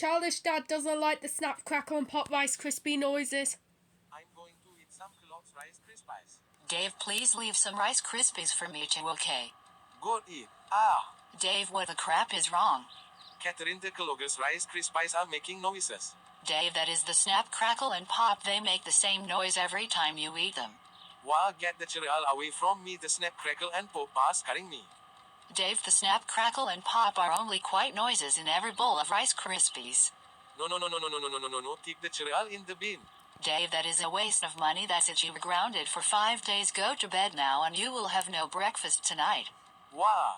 Childish Dad doesn't like the snap, crackle, and pop Rice Krispie noises. I'm going to eat some Kellogg's Rice Krispies. Dave, please leave some Rice Krispies for me too, okay? Go eat. Dave, what the crap is wrong? Catherine, the Kellogg's Rice Krispies are making noises. Dave, that is the snap, crackle, and pop. They make the same noise every time you eat them. Wow, get the cereal away from me. The snap, crackle, and pop are scaring me. Dave, the snap, crackle, and pop are only quiet noises in every bowl of Rice Krispies. No. Keep the cereal in the bin. Dave, that is a waste of money. That's it. You were grounded for 5 days. Go to bed now and you will have no breakfast tonight. Wow.